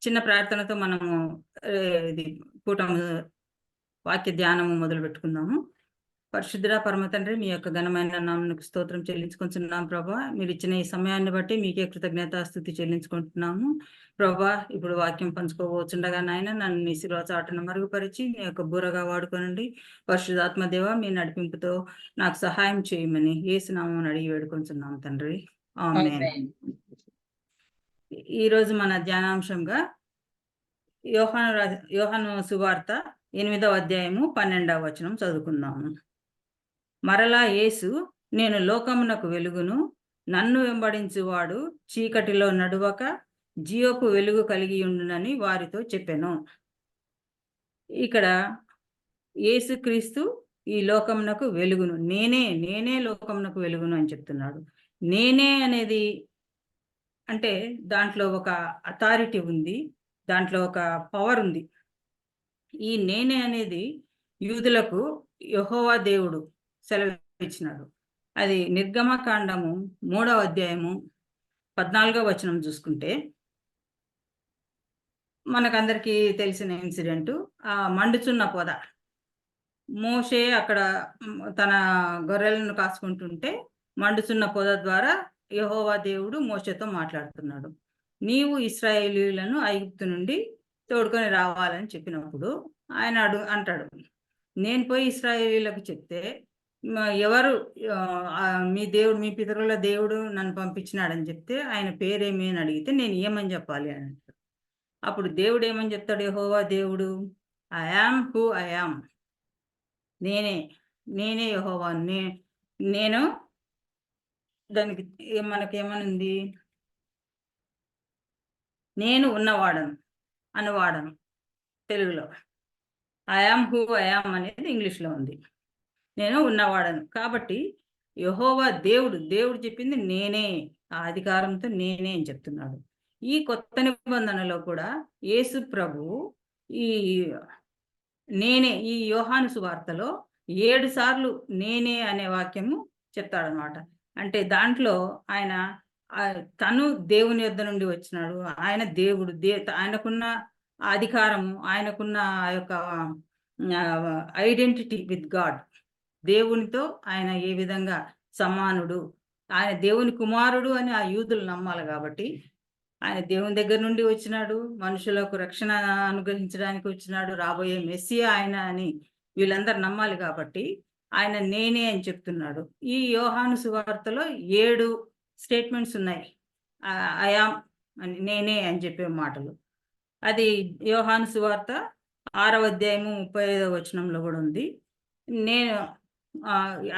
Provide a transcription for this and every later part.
చిన్న ప్రార్థనతో మనము ఇది కూటమి వాక్య ధ్యానము మొదలు పెట్టుకుందాము. పరిశుద్ధుడ పరమ తండ్రి, మీ యొక్క ఘనమైన నామమునకు స్తోత్రం చెల్లించుకుంటున్నాం ప్రభా. మీరు ఇచ్చిన ఈ సమయాన్ని బట్టి మీకే కృతజ్ఞతాస్తుతి చెల్లించుకుంటున్నాము ప్రభా. ఇప్పుడు వాక్యం పంచుకోవచ్చుండగా నాయన నన్ను నీ శిలువ చాటును మరుగుపరిచి మీ యొక్క బూరగా వాడుకోనండి. పరిశుద్ధాత్మ దేవ, మీ నడిపింపుతో నాకు సహాయం చేయమని యేసు నామమున అడిగి వేడుకొంచున్నాం తండ్రి, ఆమేన్. ఈరోజు మన ధ్యానాంశంగా యోహాను సువార్త 8వ అధ్యాయము 12వ వచనం చదువుకుందాము. మరలా యేసు, నేను లోకమునకు వెలుగును, నన్ను వెంబడించువాడు చీకటిలో నడువక జీవపు వెలుగు కలిగి ఉండునని వారితో చెప్పెను. ఇక్కడ యేసుక్రీస్తు ఈ లోకమునకు వెలుగును, నేనే లోకమునకు వెలుగును అని చెప్తున్నాడు. నేనే అనేది అంటే దాంట్లో ఒక అథారిటీ ఉంది, దాంట్లో ఒక పవర్ ఉంది. ఈ నేనే అనేది యూదులకు యెహోవా దేవుడు సెలవిచ్చినాడు. అది నిర్గమకాండము 3వ అధ్యాయము 14వ వచనం చూసుకుంటే మనకందరికీ తెలిసిన ఇన్సిడెంట్, ఆ మండుచున్న పొద. మోషే అక్కడ తన గొర్రెలను కాసుకుంటుంటే మండుచున్న పొద ద్వారా యెహోవా దేవుడు మోషేతో మాట్లాడుతున్నాడు. నీవు ఇశ్రాయేలీయులను ఐగుప్తు నుండి తోడుకొని రావాలని చెప్పినప్పుడు ఆయన అంటాడు, నేను పోయి ఇశ్రాయేలీయులకు చెప్తే ఎవరు మీ దేవుడు, మీ పితరుల దేవుడు నన్ను పంపించినాడని చెప్తే ఆయన పేరేమి అని అడిగితే నేను ఏమని చెప్పాలి అని అంటాడు. అప్పుడు దేవుడు ఏమని చెప్తాడు? యెహోవా దేవుడు, I am who I am, నేనే యెహోవా, నేను దానికి మనకేమనుంది, నేను ఉన్నవాడను అనువాడను తెలుగులో. I am who I am అనేది ఇంగ్లీష్లో ఉంది, నేను ఉన్నవాడను. కాబట్టి యెహోవా దేవుడు చెప్పింది నేనే, ఆ అధికారంతో నేనే అని చెప్తున్నాడు. ఈ కొత్త నిబంధనలో కూడా యేసు ప్రభువు ఈ యోహాను సువార్తలో 7 సార్లు నేనే అనే వాక్యము చెప్తాడనమాట. అంటే దాంట్లో ఆయన తను దేవుని యొద్ద నుండి వచ్చినాడు, ఆయన దేవుడు, ఆయనకున్న అధికారము, ఆయనకున్న ఆ యొక్క ఐడెంటిటీ విత్ గాడ్, దేవునితో ఆయన ఏ విధంగా సమానుడు, ఆయన దేవుని కుమారుడు అని ఆ యూదులు నమ్మాలి. కాబట్టి ఆయన దేవుని దగ్గర నుండి వచ్చినాడు, మనుషులకు రక్షణ అనుగ్రహించడానికి వచ్చినాడు, రాబోయే మెస్సియా ఆయన అని వీళ్ళందరూ నమ్మాలి. కాబట్టి ఆయన నేనే అని చెప్తున్నాడు. ఈ యోహాను సువార్తలో 7 స్టేట్మెంట్స్ ఉన్నాయి, ఐ యామ్ అని, నేనే అని చెప్పే మాటలు. అది యోహాను సువార్త 6వ అధ్యాయము 35వ వచనంలో కూడా ఉంది.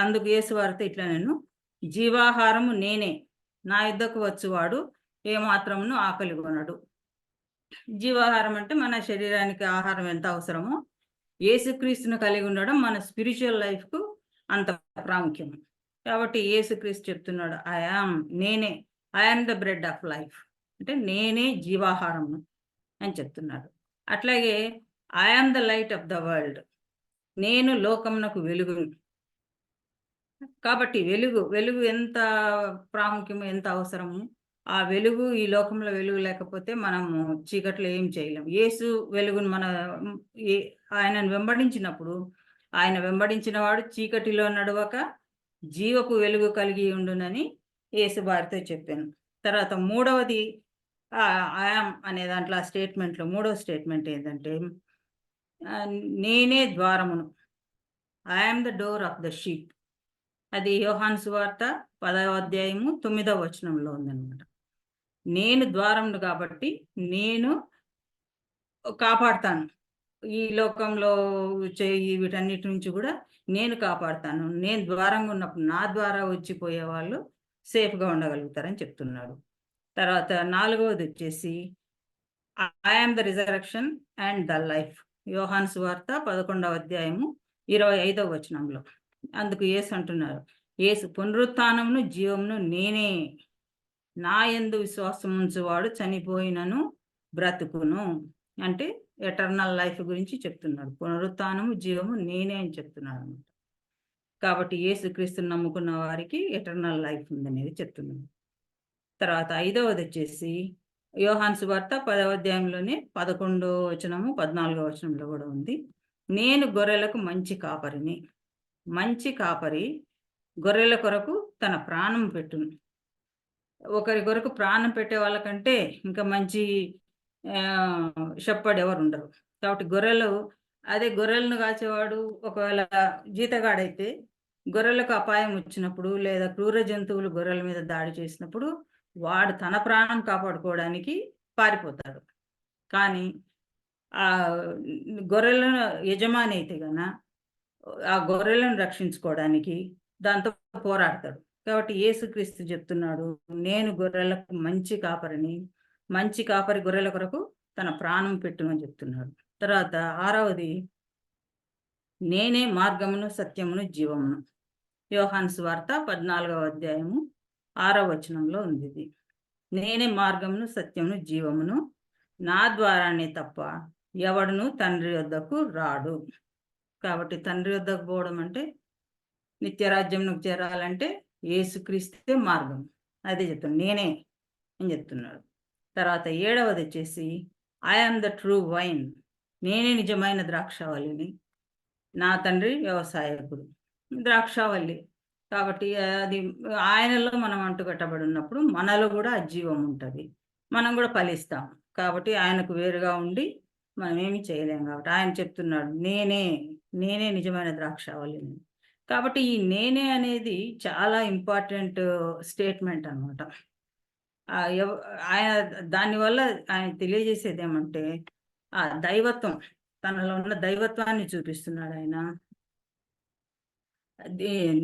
అందుకు యేసు వార్త ఇట్లా, నేను జీవాహారము నేనే, నా యుద్ధకు వచ్చువాడు ఏమాత్రమును ఆకలి కొనడు. జీవాహారం అంటే మన శరీరానికి ఆహారం ఎంత అవసరమో యేసుక్రీస్తును కలిగి ఉండడం మన స్పిరిచువల్ లైఫ్కు అంత ప్రాముఖ్యం. కాబట్టి యేసుక్రీస్తు చెప్తున్నాడు, I am the bread of life, అంటే నేనే జీవాహారము అని చెప్తున్నాడు. అట్లాగే I am the light of the world, నేను లోకమునకు వెలుగును. కాబట్టి వెలుగు ఎంత ప్రాముఖ్యమో, ఎంత అవసరము. ఆ వెలుగు, ఈ లోకంలో వెలుగు లేకపోతే మనము చీకట్లో ఏం చేయలేం. యేసు వెలుగును ఆయనను వెంబడించినప్పుడు, ఆయన వెంబడించిన వాడు చీకటిలో నడవక జీవపు వెలుగు కలిగి ఉండునని యేసు వారితో చెప్పాను. తర్వాత 3వది ఐ యామ్ అనే దాంట్లో ఆ స్టేట్మెంట్లో 3వ స్టేట్మెంట్ ఏంటంటే, నేనే ద్వారమును, I am the door of the sheep. అది యోహాను సువార్త 10వ అధ్యాయము 9వ వచనంలో ఉందన్నమాట. నేను ద్వారమును కాబట్టి నేను కాపాడుతాను, ఈ లోకంలో వీటన్నిటి నుంచి కూడా నేను కాపాడుతాను. నేను ద్వారంగా ఉన్నప్పుడు నా ద్వారా వచ్చిపోయే వాళ్ళు సేఫ్గా ఉండగలుగుతారని చెప్తున్నాడు. తర్వాత 4వది వచ్చేసి I am the resurrection and the life, యోహాను సువార్త 11వ అధ్యాయము 25వ వచనంలో. అందుకు యేసు అంటున్నారు, యేసు పునరుత్థానమును జీవమును నేనే, నా యందు విశ్వాసం ఉంచువాడు చనిపోయినను బ్రతుకును. అంటే ఎటర్నల్ లైఫ్ గురించి చెప్తున్నాడు. పునరుత్థానము జీవము నేనే అని చెప్తున్నాడు అనమాట. కాబట్టి యేసుక్రీస్తుని నమ్ముకున్న వారికి ఎటర్నల్ లైఫ్ ఉందనేది చెప్తున్నాడు. తర్వాత 5వది వచ్చేసి యోహాను సువార్త 10వ అధ్యాయంలోనే 11వ వచనము, 14వ వచనంలో కూడా ఉంది. నేను గొర్రెలకు మంచి కాపరిని. మంచి కాపరి గొర్రెల కొరకు తన ప్రాణం పెట్టును. ఒకరి కొరకు ప్రాణం పెట్టే వాళ్ళకంటే ఇంకా మంచి షెపర్డ్ ఎవరుండరు. కాబట్టి అదే గొర్రెలను కాచేవాడు ఒకవేళ జీతగాడైతే గొర్రెలకు అపాయం వచ్చినప్పుడు లేదా క్రూర జంతువులు గొర్రెల మీద దాడి చేసినప్పుడు వాడు తన ప్రాణం కాపాడుకోవడానికి పారిపోతాడు. కానీ ఆ గొర్రెలను యజమాని అయితే గన ఆ గొర్రెలను రక్షించుకోవడానికి దాంతో పోరాడతాడు. కాబట్టి యేసుక్రీస్తు చెప్తున్నాడు, నేను గొర్రెలకు మంచి కాపరిని. మంచి కాపరి గొర్రెల కొరకు తన ప్రాణం పెట్టుమని చెప్తున్నాడు. తర్వాత 6వది, నేనే మార్గమును, సత్యమును, జీవమును. యోహాను సువార్త 14వ అధ్యాయము 6వ వచనంలో ఉంది ఇది. నేనే మార్గమును, సత్యమును, జీవమును, నా ద్వారానే తప్ప ఎవడును తండ్రి వద్దకు రాడు. కాబట్టి తండ్రి వద్దకు పోవడం అంటే నిత్యరాజ్యంలోకి చేరాలంటే యేసుక్రీస్తే మార్గం. అదే చెప్తాను, నేనే అని చెప్తున్నాడు. తర్వాత 7వది వచ్చేసి, I am the true vine. నేనే నిజమైన ద్రాక్షావల్లిని, నా తండ్రి వ్యవసాయకుడు. ద్రాక్షావల్లి కాబట్టి అది ఆయనలో మనం అంటుకట్టబడి ఉన్నప్పుడు మనలో కూడా ఆ జీవం ఉంటుంది, మనం కూడా ఫలిస్తాం. కాబట్టి ఆయనకు వేరుగా ఉండి మనం ఏమి చేయలేం. కాబట్టి ఆయన చెప్తున్నాడు, నేనే నిజమైన ద్రాక్షావల్లిని. కాబట్టి ఈ నేనే అనేది చాలా ఇంపార్టెంట్ స్టేట్మెంట్ అనమాట. ఆయన దానివల్ల ఆయన తెలియజేసేది ఏమంటే ఆ దైవత్వం, తనలో ఉన్న దైవత్వాన్ని చూపిస్తున్నాడు ఆయన.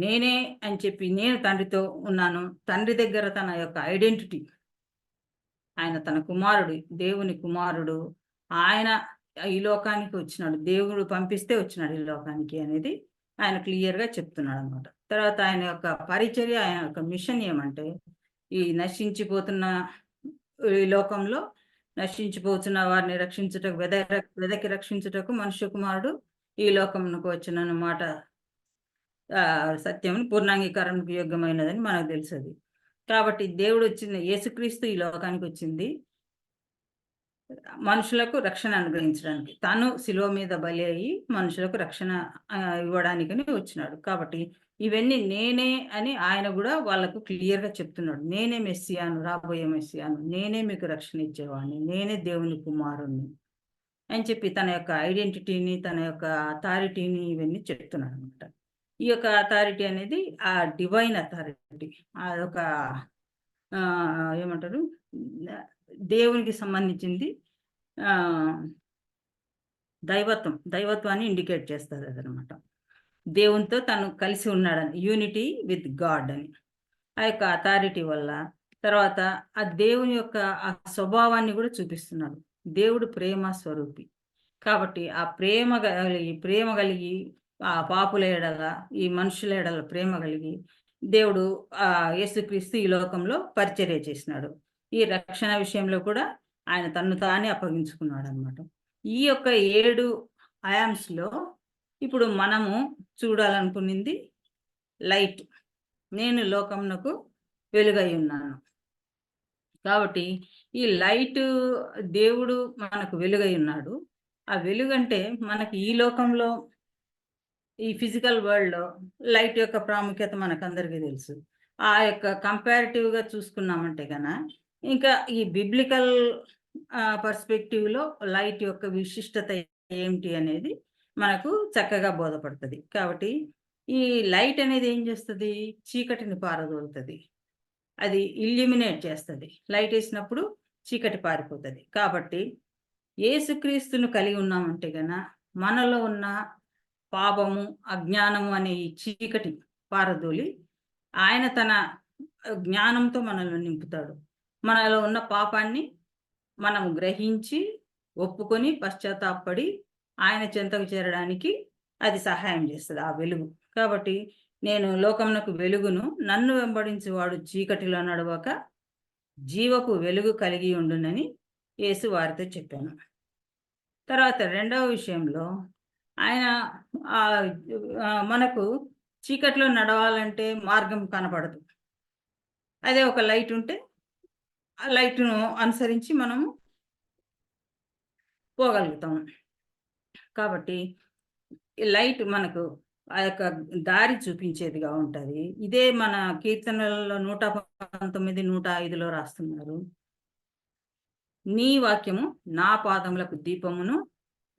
నేనే అని చెప్పి, నేను తండ్రితో ఉన్నాను. తండ్రి దగ్గర తన యొక్క ఐడెంటిటీ, ఆయన తన కుమారుడు, దేవుని కుమారుడు, ఆయన ఈ లోకానికి వచ్చినాడు, దేవుడు పంపిస్తే వచ్చినాడు ఈ లోకానికి అనేది ఆయన క్లియర్గా చెప్తున్నాడు అనమాట. తర్వాత ఆయన యొక్క పరిచర్య, ఆయన యొక్క మిషన్ ఏమంటే ఈ నశించిపోతున్న ఈ లోకంలో నశించిపోతున్న వారిని రక్షించుటకు, వెదకి రక్షించుటకు మనుష్య కుమారుడు ఈ లోకమునకు వచ్చినమాట. సత్యం పూర్ణాంగీకారానికి యోగ్యమైనదని మనకు తెలుసది. కాబట్టి దేవుడు వచ్చింది, యేసుక్రీస్తు ఈ లోకానికి వచ్చింది మనుషులకు రక్షణ అనుగ్రహించడానికి. తాను శిలువ మీద బలి అయ్యి మనుషులకు రక్షణ ఇవ్వడానికని వచ్చినాడు. కాబట్టి ఇవన్నీ నేనే అని ఆయన కూడా వాళ్ళకు క్లియర్గా చెప్తున్నాడు. నేనే మెస్సియాను, రాబోయే మెస్సియాను, నేనే మీకు రక్షణ ఇచ్చేవాడిని, నేనే దేవుని కుమారుణ్ణి అని చెప్పి తన యొక్క ఐడెంటిటీని, తన యొక్క అథారిటీని ఇవన్నీ చెప్తున్నాడు అనమాట. ఈ యొక్క అథారిటీ అనేది ఆ డివైన్ అథారిటీ, అదొక ఏమంటారు, దేవునికి సంబంధించింది. దైవత్వాన్ని ఇండికేట్ చేస్తుంది అదనమాట. దేవునితో తను కలిసి ఉన్నాడని, యూనిటీ విత్ గాడ్ అని ఆ యొక్క అథారిటీ వల్ల. తర్వాత ఆ దేవుని యొక్క ఆ స్వభావాన్ని కూడా చూపిస్తున్నాడు. దేవుడు ప్రేమ స్వరూపి కాబట్టి ఆ ప్రేమ కలిగి ఆ పాపుల ఎడల, ఈ మనుషుల ఎడల ప్రేమ కలిగి దేవుడు యేసుక్రీస్తు ఈ లోకంలో పరిచర్య చేసినాడు. ఈ రక్షణ విషయంలో కూడా ఆయన తన్ను తానే అప్పగించుకున్నాడు అనమాట. ఈ యొక్క 7 అయామ్స్లో ఇప్పుడు మనము చూడాలనుకున్నది లైట్. నేను లోకమునకు వెలుగై ఉన్నాను. కాబట్టి ఈ లైట్, దేవుడు మనకు వెలుగై ఉన్నాడు. ఆ వెలుగంటే మనకి ఈ లోకంలో, ఈ ఫిజికల్ వరల్డ్లో లైట్ యొక్క ప్రాముఖ్యత మనకందరికీ తెలుసు. ఆ యొక్క కంపారిటివ్గా చూసుకున్నామంటే కనుక ఇంకా ఈ బిబ్లికల్ పర్స్పెక్టివ్లో లైట్ యొక్క విశిష్టత ఏమిటి అనేది మనకు చక్కగా బోధపడుతుంది. కాబట్టి ఈ లైట్ అనేది ఏం చేస్తుంది, చీకటిని పారదోలుతుంది, అది ఇల్యూమినేట్ చేస్తుంది. లైట్ వేసినప్పుడు చీకటి పారిపోతుంది. కాబట్టి యేసుక్రీస్తును కలిగి ఉన్నామంటే గన మనలో ఉన్న పాపము, అజ్ఞానము అనే ఈ చీకటి పారదోలి ఆయన తన జ్ఞానంతో మనల్ని నింపుతాడు. మనలో ఉన్న పాపాన్ని మనం గ్రహించి ఒప్పుకొని పశ్చాత్తాపడి ఆయన చెంతకు చేరడానికి అది సహాయం చేస్తుంది ఆ వెలుగు. కాబట్టి నేను లోకమునకు వెలుగును, నన్ను వెంబడించేవాడు చీకటిలో నడవక జీవపు వెలుగు కలిగి ఉండునని యేసు వారితో చెప్పాను. తర్వాత 2వ విషయంలో ఆయన మనకు చీకట్లో నడవాలంటే మార్గం కనపడదు. అదే ఒక లైట్ ఉంటే ఆ లైట్‌ను అనుసరించి మనము పోగలుగుతాం. కాబట్టి ఈ లైట్ మనకు ఆ యొక్క దారి చూపించేదిగా ఉంటది. ఇదే మన కీర్తనలలో 119, 105లో రాస్తున్నారు. నీ వాక్యము నా పాదములకు దీపమును,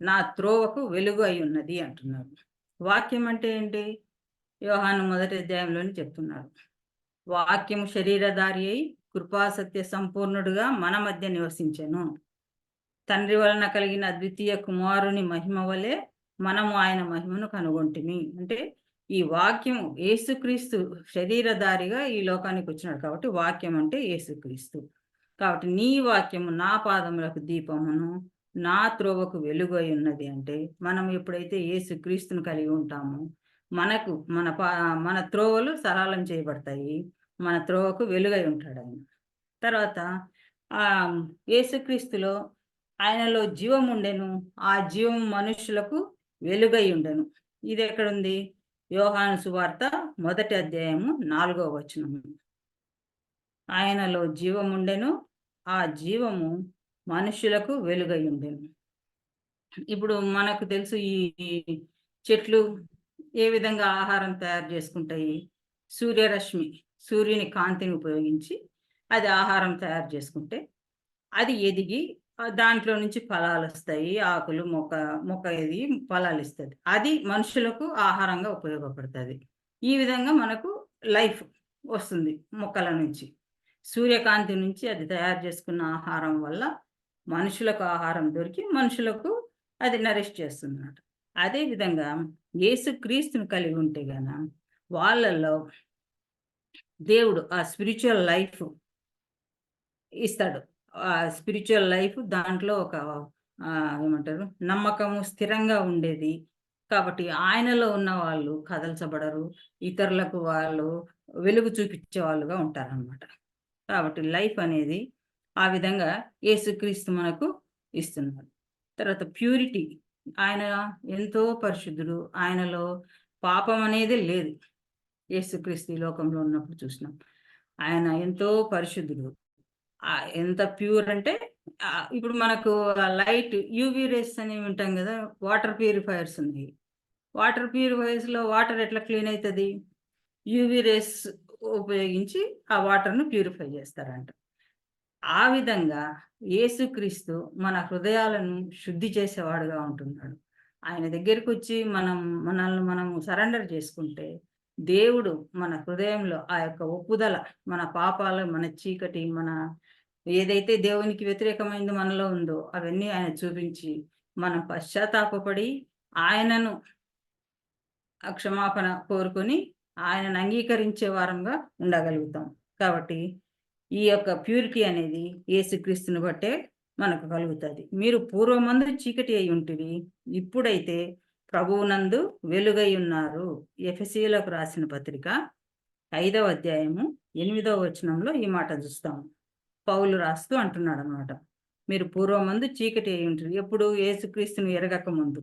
నా త్రోవకు వెలుగు అయ్యున్నది అంటున్నారు. వాక్యం అంటే ఏంటి? యోహాను మొదటి అధ్యాయంలోనే చెప్తున్నారు. వాక్యము శరీరధారి అయి కృపా సత్య సంపూర్ణుడుగా మన మధ్య నివసించెను. తండ్రి వలన కలిగిన ద్వితీయ కుమారుని మహిమ వలె మనము ఆయన మహిమను కనుగొంటిమి. అంటే ఈ వాక్యము యేసుక్రీస్తు శరీరధారిగా ఈ లోకానికి వచ్చినాడు కాబట్టి వాక్యం అంటే యేసుక్రీస్తు. కాబట్టి నీ వాక్యము నా పాదములకు దీపమును, నా త్రోవకు వెలుగై ఉన్నది అంటే మనం ఎప్పుడైతే యేసుక్రీస్తును కలిగి ఉంటామో మనకు మన త్రోవలు సరళం చేయబడతాయి. మన త్రోవకు వెలుగై ఉంటాడాయన. తర్వాత యేసుక్రీస్తులో ఆయనలో జీవముండెను. ఆ జీవం మనుష్యులకు వెలుగై ఉండెను. ఇదెక్కడుంది? యోహాను సువార్త మొదటి అధ్యాయము 4వ వచనము. ఆయనలో జీవముండెను. ఆ జీవము మనుష్యులకు వెలుగై ఉండెను. ఇప్పుడు మనకు తెలుసు ఈ చెట్లు ఏ విధంగా ఆహారం తయారు చేసుకుంటాయి? సూర్యరశ్మి, సూర్యుని కాంతిని ఉపయోగించి అది ఆహారం తయారు చేసుకుంటే అది ఎదిగి దాంట్లో నుంచి ఫలాలొస్తాయి. ఆకులు, మొక్క ఎదిగి ఫలాలిస్తది. అది మనుషులకు ఆహారంగా ఉపయోగపడతది. ఈ విధంగా మనకు లైఫ్ వస్తుంది మొక్కల నుంచి. సూర్యకాంతి నుంచి అది తయారు చేసుకున్న ఆహారం వల్ల మనుషులకు ఆహారం దొరికి, మనుషులకు అది నరిష్ చేస్తుందన్నమాట. అదే విధంగా యేసుక్రీస్తుని కలిగి ఉంటే వాళ్ళలో దేవుడు ఆ స్పిరిచ్యువల్ లైఫ్ ఇస్తాడు. ఆ స్పిరిచ్యువల్ లైఫ్ దాంట్లో ఒక ఏమంటారు? నమ్మకము స్థిరంగా ఉండేది. కాబట్టి ఆయనలో ఉన్న వాళ్ళు కదల్చబడరు. ఇతరులకు వాళ్ళు వెలుగు చూపించే వాళ్ళుగా ఉంటారనమాట. కాబట్టి లైఫ్ అనేది ఆ విధంగా యేసుక్రీస్తు మనకు ఇస్తున్నారు. తర్వాత ప్యూరిటీ. ఆయన ఎంతో పరిశుద్ధుడు. ఆయనలో పాపం అనేది లేదు. యేసుక్రీస్తు ఈ లోకంలో ఉన్నప్పుడు చూసినాం. ఆయన ఎంతో పరిశుద్ధుడు. ఎంత ప్యూర్ అంటే ఇప్పుడు మనకు లైట్ యూవీ రేస్ అనేవి వింటాం గదా! వాటర్ ప్యూరిఫైయర్స్ ఉన్నాయి. వాటర్ ప్యూరిఫైయర్స్‌లో వాటర్ ఎట్లా క్లీన్ అయితది? యూవీ రేస్ ఉపయోగించి ఆ వాటర్‌ను ప్యూరిఫై చేస్తారంట. ఆ విధంగా యేసుక్రీస్తు మన హృదయాలను శుద్ధి చేసేవాడుగా ఉంటున్నాడు. ఆయన దగ్గరికొచ్చి మనల్ని మనం సరెండర్ చేసుకుంటే, దేవుడు మన హృదయంలో ఆ యొక్క ఒప్పుదల, మన పాపాలు, మన చీకటి, ఏదైతే దేవునికి వ్యతిరేకమైంది మనలో ఉందో అవన్నీ ఆయన చూపించి, మనం పశ్చాత్తాపపడి ఆయనను క్షమాపణ కోరుకొని ఆయనను అంగీకరించే వారంగా ఉండగలుగుతాం. కాబట్టి ఈ యొక్క ప్యూరిటీ అనేది యేసుక్రీస్తుని బట్టే మనకు కలుగుతది. మీరు పూర్వమందు చీకటి అయి ఉంటిరి. ఇప్పుడైతే ప్రభువునందు వెలుగై ఉన్నారు. ఎఫెసీయులకు రాసిన పత్రిక 5వ అధ్యాయము 8వ వచనంలో ఈ మాట చూస్తాము. పౌలు రాస్తూ అంటున్నాడనమాట. మీరు పూర్వమందు చీకటి అయి ఉంటిరి. ఎప్పుడు? యేసుక్రీస్తుని ఎరగక ముందు.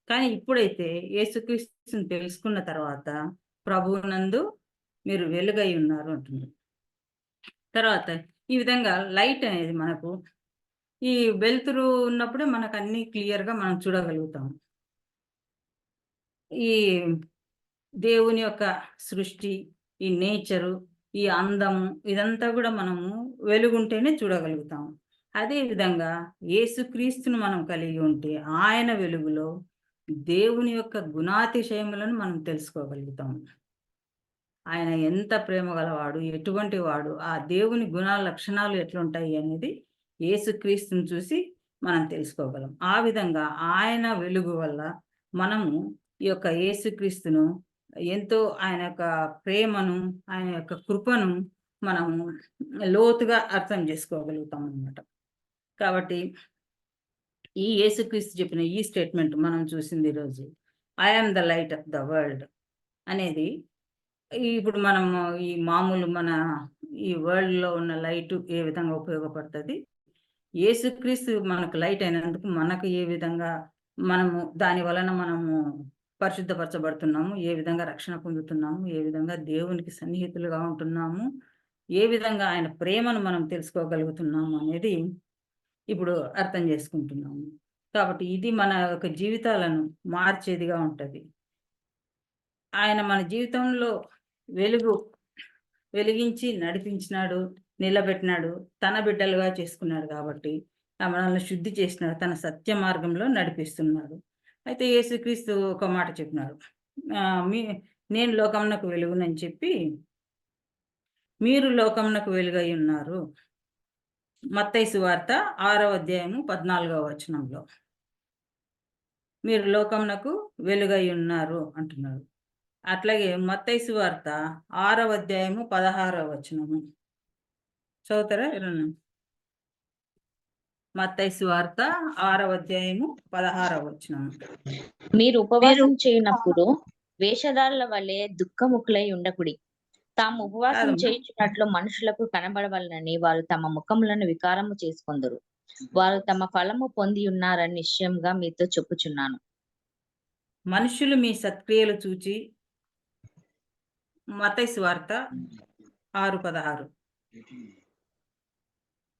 కానీ ఇప్పుడైతే యేసుక్రీస్తుని తెలుసుకున్న తర్వాత ప్రభువునందు మీరు వెలుగై ఉన్నారు అంటున్నారు. తర్వాత ఈ విధంగా లైట్ అనేది మనకు ఈ వెలుతురు ఉన్నప్పుడే మనకన్నీ క్లియర్‌గా మనం చూడగలుగుతాం. ఈ దేవుని యొక్క సృష్టి, ఈ నేచరు, ఈ అందము ఇదంతా గూడా మనము వెలుగుంటేనే చూడగలుగుతాం. అదే విధంగా యేసుక్రీస్తును మనం కలిగి ఉంటే ఆయన వెలుగులో దేవుని యొక్క గుణాతిశయములను మనం తెలుసుకోగలుగుతాం. ఆయన ఎంత ప్రేమ గలవాడు, ఎటువంటి వాడు, ఆ దేవుని లక్షణాలు ఎట్లుంటాయి అనేది యేసుక్రీస్తుని చూసి మనం తెలుసుకోగలం. ఆ విధంగా ఆయన వెలుగు వల్ల మనము ఈ యొక్క యేసుక్రీస్తును ఎంతో ఆయన యొక్క ప్రేమను, ఆయన యొక్క కృపను మనము లోతుగా అర్థం చేసుకోగలుగుతాం అన్నమాట. కాబట్టి ఈ యేసుక్రీస్తు చెప్పిన ఈ స్టేట్మెంట్ మనం చూసింది ఈరోజు. I am the light of the world అనేది ఇప్పుడు మనము ఈ మామూలు ఈ వరల్డ్‌లో ఉన్న లైటు ఏ విధంగా ఉపయోగపడుతది? యేసుక్రీస్తు మనకు లైట్ అయినందుకు మనకు ఏ విధంగా దాని వలన మనము పరిశుద్ధపరచబడుతున్నాము? ఏ విధంగా రక్షణ పొందుతున్నాము? ఏ విధంగా దేవునికి సన్నిహితులుగా ఉంటున్నాము? ఏ విధంగా ఆయన ప్రేమను మనం తెలుసుకోగలుగుతున్నాము అనేది ఇప్పుడు అర్థం చేసుకుంటున్నాము. కాబట్టి ఇది మన యొక్క జీవితాలను మార్చేదిగా ఉంటది. ఆయన మన జీవితంలో వెలుగు వెలిగించి నడిపించినాడు, నిలబెట్టినాడు, తన బిడ్డలుగా చేసుకున్నాడు కాబట్టి మనల్ని శుద్ధి చేసినాడు, తన సత్య మార్గంలో నడిపిస్తున్నాడు. అయితే యేసుక్రీస్తు ఒక మాట చెప్పినాడు, నేను లోకమునకు వెలుగునని చెప్పి మీరు లోకమునకు వెలుగై ఉన్నారు. మత్తయి సువార్త 6వ అధ్యాయము 14వ వచనంలో మీరు లోకమునకు వెలుగై ఉన్నారు అంటున్నాడు. అట్లాగే మత్తయి సువార్త 6వ అధ్యాయము 16వ వచనము చదువుతారా ఎవరన్నా? మత్తయి సువార్త 6వ అధ్యాయము 16వ వచనము. మీరు ఉపవాసం చేయనప్పుడు వేషధారుల వలె దుఃఖముఖులై ఉండకుడి. తాము ఉపవాసం చేయుచున్నట్లు మనుషులకు కనబడవలనని వారు తమ ముఖములను వికారము చేసుకొందురు. వారు తమ ఫలము పొంది ఉన్నారని నిశ్చయంగా మీతో చెప్పుచున్నాను. మనుషులు మీ సత్క్రియలు చూచి, మత్తయి సువార్త 6:16.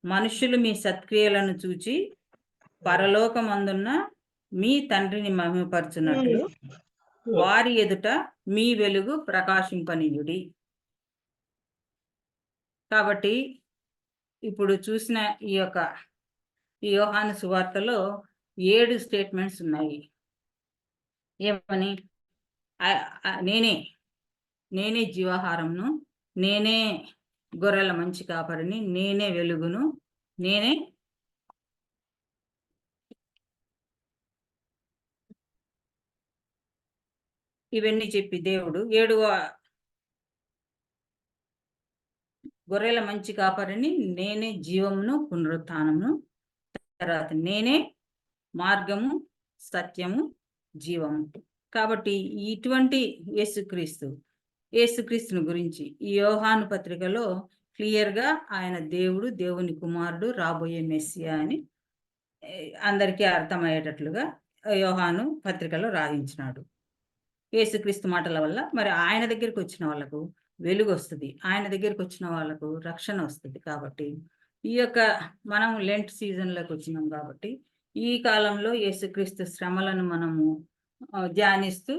మనుషులు మీ సత్క్రియలను చూచి పరలోకమందున్న మీ తండ్రిని మహిమపరచునట్లు వారి ఎదుట మీ వెలుగు ప్రకాశింపనీయుడి. కాబట్టి ఇప్పుడు చూసిన ఈ యోహాను సువార్తలో 7 స్టేట్మెంట్స్ ఉన్నాయి. ఏమని? నేనే జీవాహారంను, నేనే గొర్రెల మంచి కాపరిని, నేనే వెలుగును, నేనే ఇవన్నీ చెప్పి దేవుడు 7వ గొర్రెల మంచి కాపరిని, నేనే జీవమును పునరుత్థానమును, తర్వాత నేనే మార్గము సత్యము జీవము. కాబట్టి ఇటువంటి యేసుక్రీస్తుని గురించి ఈ యోహాను పత్రికలో క్లియర్గా ఆయన దేవుడు, దేవుని కుమారుడు, రాబోయే మెస్సియా అని అందరికీ అర్థమయ్యేటట్లుగా యోహాను పత్రికలో రాయించినాడు. యేసుక్రీస్తు మాటల వల్ల మరి ఆయన దగ్గరికి వచ్చిన వాళ్ళకు వెలుగు వస్తుంది, ఆయన దగ్గరికి వచ్చిన వాళ్ళకు రక్షణ వస్తుంది. కాబట్టి మనం లెంట్ సీజన్లోకి వచ్చినాం కాబట్టి ఈ కాలంలో యేసుక్రీస్తు శ్రమలను మనము ధ్యానిస్తూ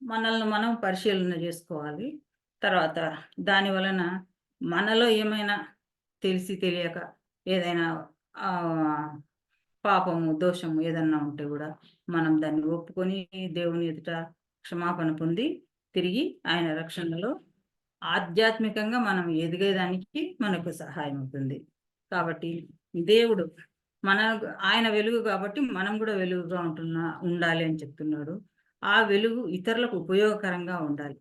మనల్ని మనం పరిశీలన చేసుకోవాలి. తర్వాత దాని వలన మనలో ఏమైనా తెలిసి తెలియక ఏదైనా పాపము, దోషము ఏదన్నా ఉంటే కూడా మనం దాన్ని ఒప్పుకొని దేవుని ఎదుట క్షమాపణ పొంది తిరిగి ఆయన రక్షణలో ఆధ్యాత్మికంగా మనం ఎదిగేదానికి మనకు సహాయం అవుతుంది. కాబట్టి దేవుడు ఆయన వెలుగు కాబట్టి మనం కూడా వెలుగుగా ఉండాలి అని చెప్తున్నాడు. ఆ వెలుగు ఇతరులకు ఉపయోగకరంగా ఉండాలి.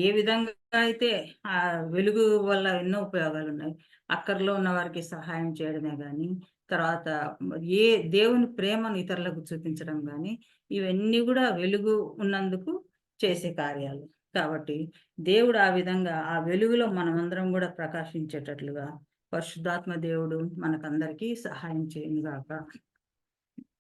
ఏ విధంగా అయితే ఆ వెలుగు వల్ల ఎన్నో ఉపయోగాలు ఉన్నాయి. అక్కర్లో ఉన్న వారికి సహాయం చేయడమే కానీ, తర్వాత దేవుని ప్రేమను ఇతరులకు చూపించడం కానీ, ఇవన్నీ కూడా వెలుగు ఉన్నందుకు చేసే కార్యాలు. కాబట్టి దేవుడు ఆ విధంగా ఆ వెలుగులో మనమందరం కూడా ప్రకాశించేటట్లుగా పరిశుద్ధాత్మ దేవుడు మనకందరికీ సహాయం చేయనుగాక.